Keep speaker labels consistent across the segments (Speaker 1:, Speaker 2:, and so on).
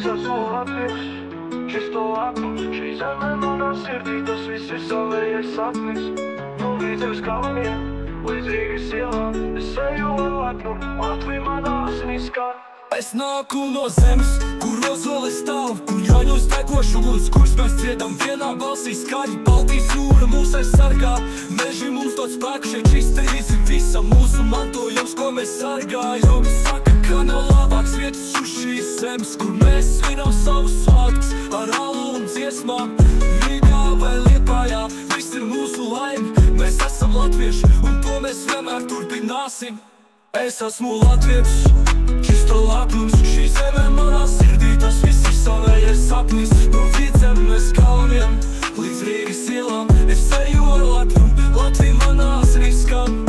Speaker 1: Es esmu latviešs, šis to lepnums, šī zeme manā sirdī, tas viss ir savējais sapnis. No Līdzavas kalniem līdz Rīgas ielām, es eju ar lepnumu, Latvija manā asinīs skan.
Speaker 2: Es nāku no zemes, kur ozole stāv, kur jāņos tekošu uguns, kurš mēs dziedam vienā balsī skaļi. Baltijas jūra mūs aizsargā, meži mums dod spēku, šeit čista ir visa mūsu mantojums, ko mēs sargājam. Saka, ka nav labāks vietas uz šīs zemes, kur mēs svinam savus svētkus ar alu un dziesmām. Rīgā vai Liepājā, viss ir mūsu laime, mēs esam latvieši un to mēs vienmēr turpināsim. Es esmu latvietis, šis to lepnums, šī zeme manā sirdī, tas viss ir savējais sapnis. No Vidzemes kalniem līdz Rīgas ielām, es eju ar lepnumu, Latvija manā asinīs skan.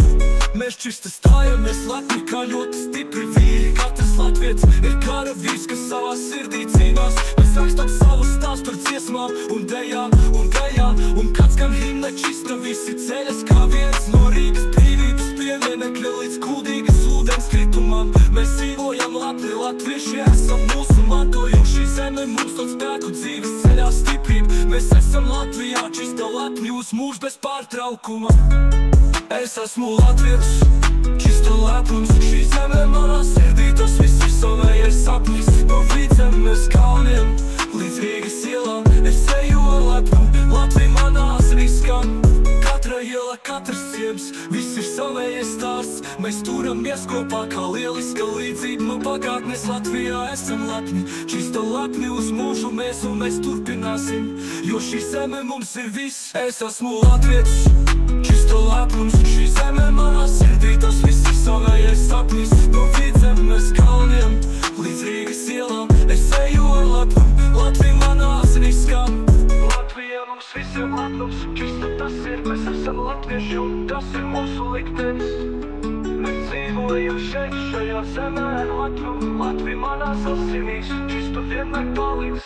Speaker 2: Mēs čista stājamies lepni, kā ļoti stipri vīri. Katrs latvietis ir karavīrs, kas savā sirdī cīnās. Mēs rakstam savu stāstu ar dziesmām un dejām un gajām, un kāds gan himna čista, visi ceļas kā viens. No Rīgas brīvības pievienekļa līdz kuldīgas ūdens kritumam. Mēs dzīvojam lepni, latvieši esam mūsu mantojums. Šī zeme mums dod spēku, dzīves ceļā stiprību. Mēs esam Latvijā, čista lepni uz mūžu bez pārtraukuma. Es esmu latvietis, čista lepnums, šī zeme manā sirdī, tas viss ir savējais sapnis. No Vidzemes kalniem līdz Rīgas ielām, es eju ar lepnumu, Latvija manā asinīs skan. Katra iela, katrs ciems, viss ir savējais stāsts. Mēs turamies kopā kā lieliska līdzība no pagātnes. Latvijā esam lepni, čista lepni uz mūžu mēs un mēs turpināsim, jo šī zeme mums ir viss. Es esmu latvietis, čista lepnums, šī zeme manā sirdī, tas viss ir savējais sapnis. No Vidzemes kalniem līdz Rīgas ielām, es eju ar lepnumu, Latvija manā asinīs skan.
Speaker 1: Latvija mums visiem lepnums, čista tas ir, mēs esam latvieši un tas ir mūsu liktenis. Mēs dzīvojam šeit, šajā zemē ar lepnumu, Latvija manās asinīs, čista vienmēr paliks.